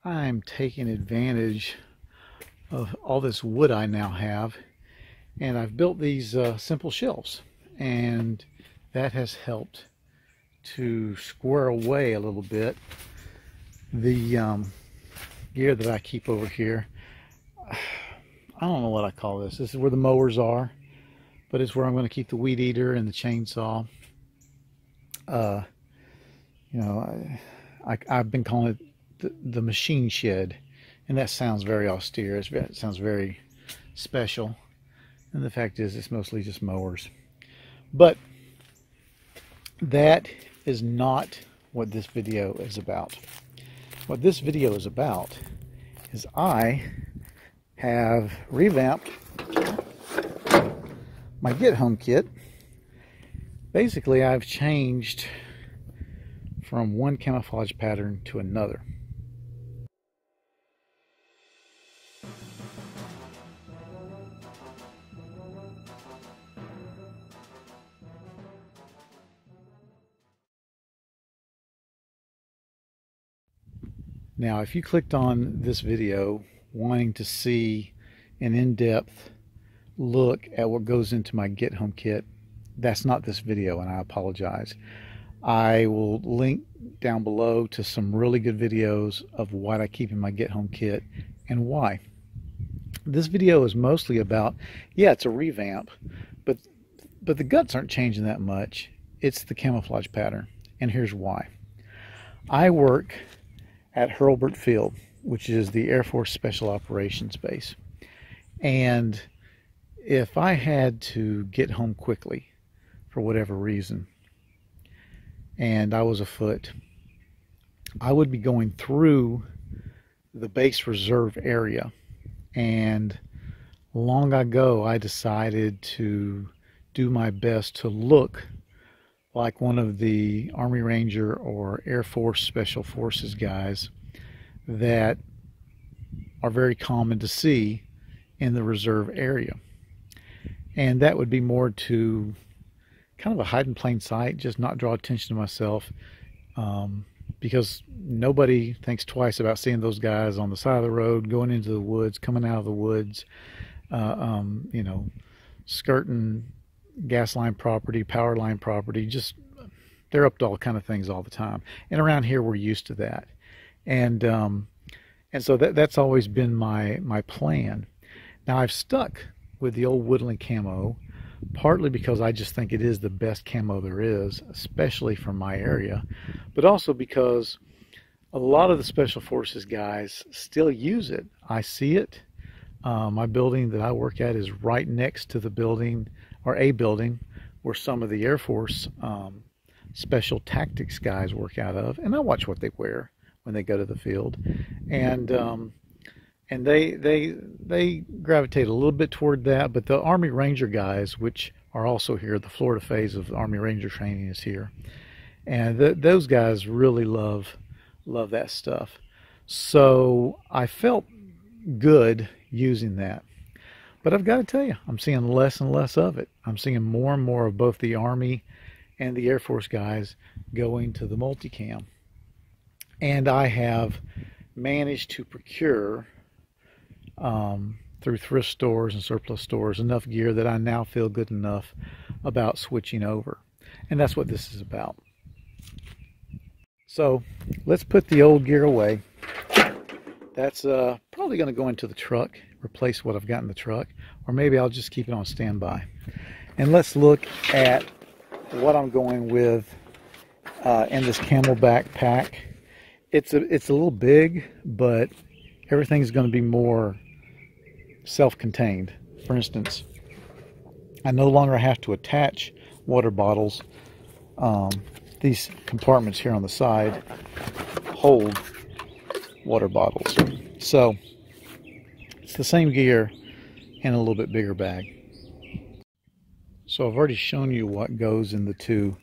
I'm taking advantage of all this wood I now have, and I've built these simple shelves, and that has helped to square away a little bit the gear that I keep over here. I don't know what I call this. This is where the mowers are, but it's where I'm going to keep the weed eater and the chainsaw. You know, I've been calling it the machine shed, and that sounds very austere. It sounds very special, and the fact is it's mostly just mowers. But that is not what this video is about. What this video is about is I have revamped my Get Home kit. Basically, I've changed from one camouflage pattern to another. Now, if you clicked on this video wanting to see an in-depth look at what goes into my Get Home kit, that's not this video, and I apologize. I will link down below to some really good videos of what I keep in my Get Home kit and why. This video is mostly about, yeah, it's a revamp, but the guts aren't changing that much. It's the camouflage pattern, and here's why. I work at Hurlburt Field, which is the Air Force Special Operations Base. And if I had to get home quickly for whatever reason, and I was afoot, I would be going through the base reserve area. And long ago, I decided to do my best to look like one of the Army Ranger or Air Force Special Forces guys that are very common to see in the reserve area. And that would be more to kind of a hide in plain sight, just not draw attention to myself, because nobody thinks twice about seeing those guys on the side of the road, going into the woods, coming out of the woods, you know, skirting gas line property, power line property. Just, they're up to all kind of things all the time. And around here, we're used to that. And so that's always been my plan. Now, I've stuck with the old woodland camo, partly because I just think it is the best camo there is, especially from my area, but also because a lot of the Special Forces guys still use it. I see it. My building that I work at is right next to the building, or a building, where some of the Air Force Special Tactics guys work out of, and I watch what they wear when they go to the field, and they gravitate a little bit toward that. But the Army Ranger guys, which are also here, the Florida phase of Army Ranger training is here, and those guys really love that stuff. So I felt good using that. But I've got to tell you, I'm seeing less and less of it. I'm seeing more and more of both the Army and the Air Force guys going to the multicam. And I have managed to procure, through thrift stores and surplus stores, enough gear that I now feel good enough about switching over. And that's what this is about. So let's put the old gear away. That's probably going to go into the truck, replace what I've got in the truck, or maybe I'll just keep it on standby. And let's look at what I'm going with in this Camo backpack. It's a little big, but everything's going to be more self-contained. For instance, I no longer have to attach water bottles. These compartments here on the side hold water bottles. So it's the same gear in a little bit bigger bag. So I've already shown you what goes in the two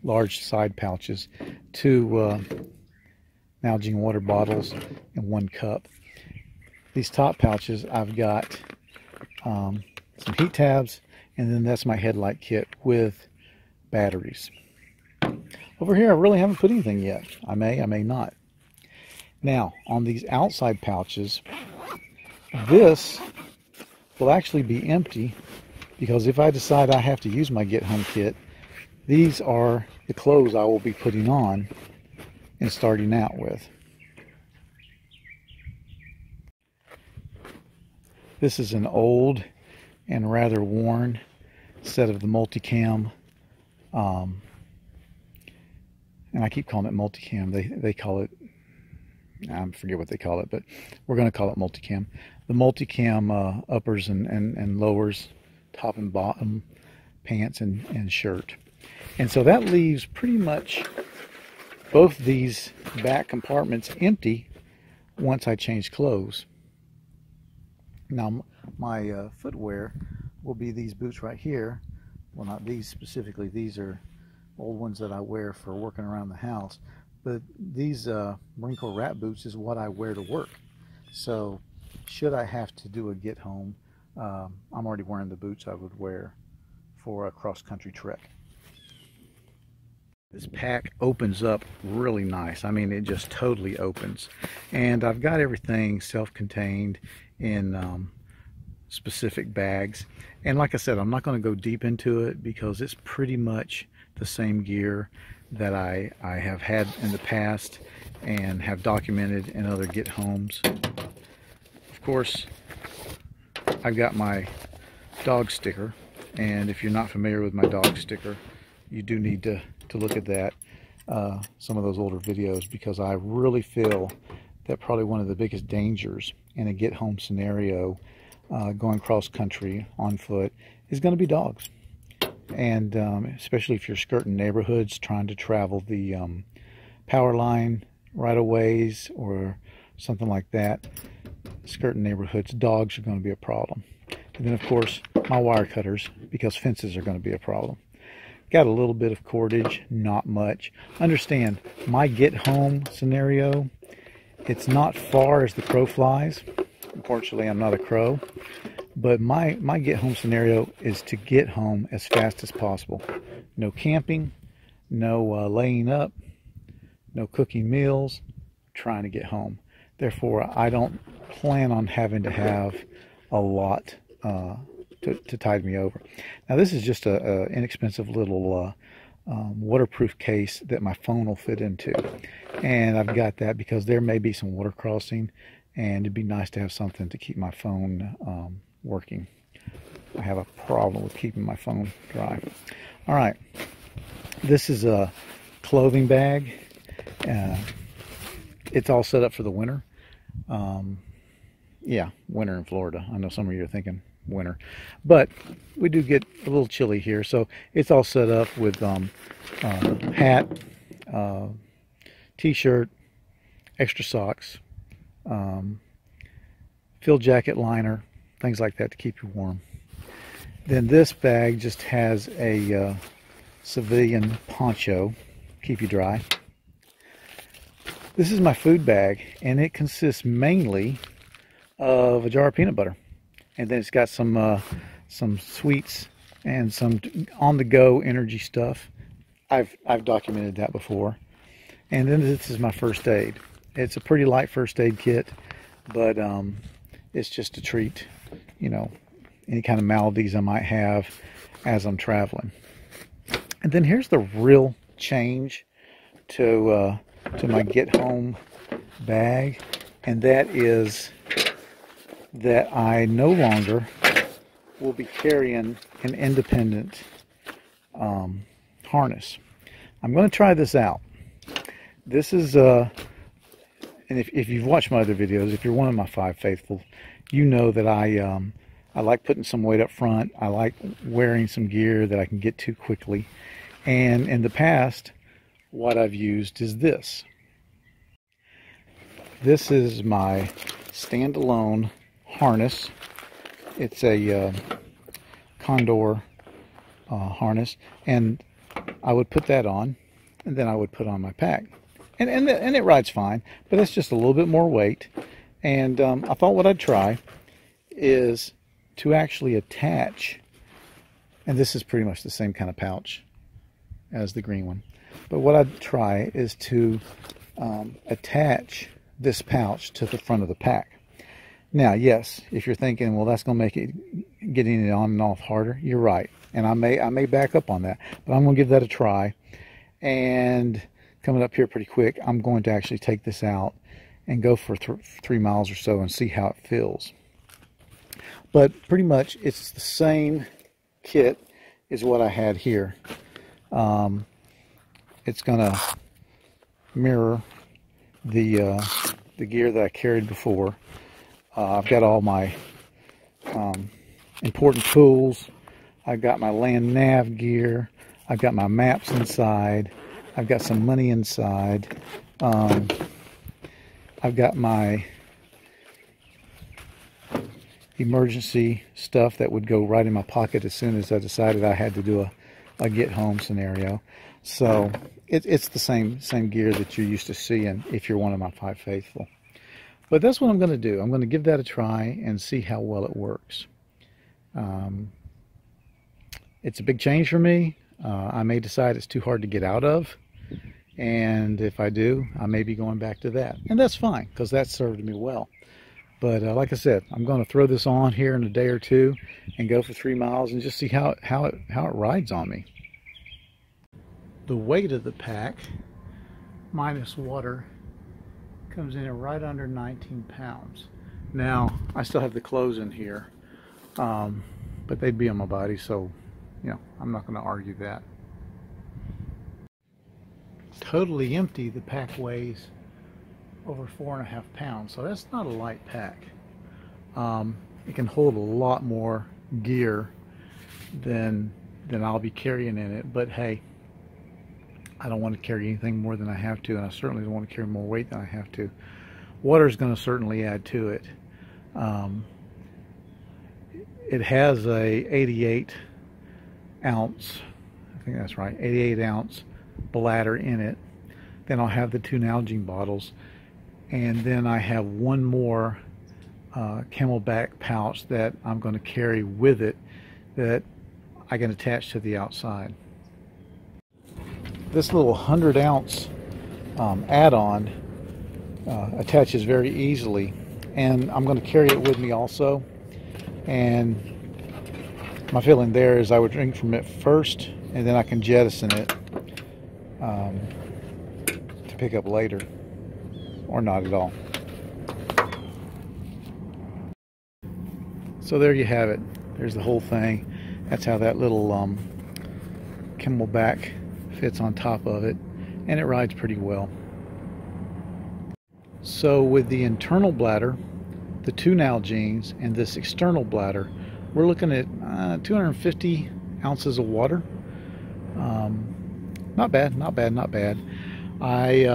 large side pouches, two Nalgene water bottles and one cup. These top pouches, I've got some heat tabs, and then that's my headlight kit with batteries. Over here, I really haven't put anything yet. I may not. Now, on these outside pouches, this will actually be empty, because if I decide I have to use my Get Home kit, these are the clothes I will be putting on and starting out with. This is an old and rather worn set of the multicam, and I keep calling it multicam. They call it, I forget what they call it, but we're going to call it multicam. The multicam uppers and lowers, top and bottom, pants and shirt. And so that leaves pretty much both these back compartments empty once I change clothes. Now my footwear will be these boots right here. Well, not these specifically, these are old ones that I wear for working around the house, but these Marine Corps wrap boots is what I wear to work. So should I have to do a get home, I'm already wearing the boots I would wear for a cross-country trek. This pack opens up really nice. I mean, it just totally opens. And I've got everything self-contained in specific bags. And like I said, I'm not going to go deep into it because it's pretty much the same gear that I have had in the past and have documented in other get homes. Of course, I've got my dog sticker, and if you're not familiar with my dog sticker, you do need to look at that, some of those older videos, because I really feel that probably one of the biggest dangers in a get home scenario going cross country on foot is going to be dogs. And especially if you're skirting neighborhoods, trying to travel the power line right-of-ways or something like that, skirting neighborhoods, dogs are going to be a problem. And then of course my wire cutters, because fences are going to be a problem. Got a little bit of cordage, not much. Understand, my get home scenario, it's not far as the crow flies. Unfortunately, I'm not a crow. But my get home scenario is to get home as fast as possible. No camping, no laying up, no cooking meals, trying to get home. Therefore, I don't plan on having to have a lot to tide me over. Now this is just a inexpensive little waterproof case that my phone will fit into, and I've got that because there may be some water crossing, and it'd be nice to have something to keep my phone working. I have a problem with keeping my phone dry. All right, this is a clothing bag. It's all set up for the winter. Yeah, winter in Florida. I know some of you are thinking winter, but we do get a little chilly here, so it's all set up with hat, t-shirt, extra socks, field jacket liner, things like that to keep you warm. Then this bag just has a civilian poncho, keep you dry. This is my food bag, and it consists mainly of a jar of peanut butter. And then it's got some sweets and some on-the-go energy stuff. I've documented that before. And then this is my first aid. It's a pretty light first aid kit, but it's just a treat, you know, any kind of maladies I might have as I'm traveling. And then here's the real change to my get home bag, and that is that I no longer will be carrying an independent harness. I'm going to try this out. This is and if you've watched my other videos, if you're one of my 5 faithful, you know that I like putting some weight up front. I like wearing some gear that I can get to quickly. And in the past, what I've used is this. This is my standalone harness. It's a Condor harness, and I would put that on, and then I would put on my pack, and it rides fine, but it's just a little bit more weight. And I thought what I'd try is to actually attach, and this is pretty much the same kind of pouch as the green one, but what I'd try is to attach this pouch to the front of the pack. Now, yes, if you're thinking, well, that's going to make it getting it on and off harder, you're right. And I may back up on that, but I'm going to give that a try. And coming up here pretty quick, I'm going to actually take this out and go for 3 miles or so and see how it feels. But pretty much it's the same kit as what I had here. It's going to mirror the gear that I carried before. I've got all my important tools. I've got my land nav gear. I've got my maps inside. I've got some money inside. I've got my emergency stuff that would go right in my pocket as soon as I decided I had to do a get home scenario. So it's the same gear that you're used to seeing if you're one of my 5 faithful. But that's what I'm going to do. I'm going to give that a try and see how well it works. It's a big change for me. I may decide it's too hard to get out of. And if I do, I may be going back to that. And that's fine, because that served me well. But like I said, I'm going to throw this on here in a day or two and go for 3 miles and just see how it rides on me. The weight of the pack, minus water, comes in at right under 19 pounds. Now, I still have the clothes in here, but they'd be on my body, so, you know, I'm not going to argue that. Totally empty, the pack weighs over 4.5 pounds, so that's not a light pack. It can hold a lot more gear than I'll be carrying in it, but hey, I don't want to carry anything more than I have to, and I certainly don't want to carry more weight than I have to. Water is going to certainly add to it. It has a 88 ounce, I think that's right, 88 ounce bladder in it. Then I'll have the 2 Nalgene bottles, and then I have one more Camelback pouch that I'm going to carry with it that I can attach to the outside. This little 100-ounce add-on attaches very easily, and I'm going to carry it with me also. And my feeling there is I would drink from it first, and then I can jettison it to pick up later, or not at all. So there you have it. There's the whole thing. That's how that little Camelback fits on top of it, and it rides pretty well. So with the internal bladder, the 2 Nalgenes, and this external bladder, we're looking at 250 ounces of water. Not bad, not bad, not bad. I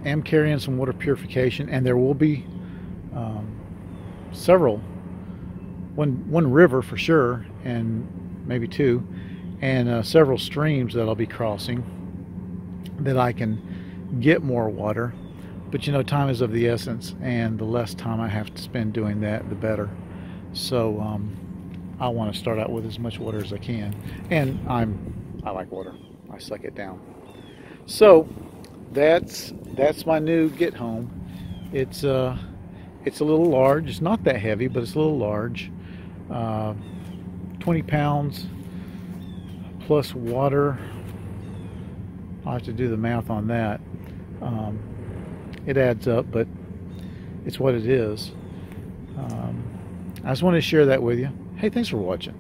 am carrying some water purification, and there will be one river for sure, and maybe 2, and several streams that I'll be crossing that I can get more water. But you know, time is of the essence, and the less time I have to spend doing that, the better. So I want to start out with as much water as I can, and I like water. I suck it down. So that's my new get home. It's a little large. It's not that heavy, but it's a little large. 20 pounds plus water. I'll have to do the math on that. It adds up, but it's what it is. I just wanted to share that with you. Hey, thanks for watching.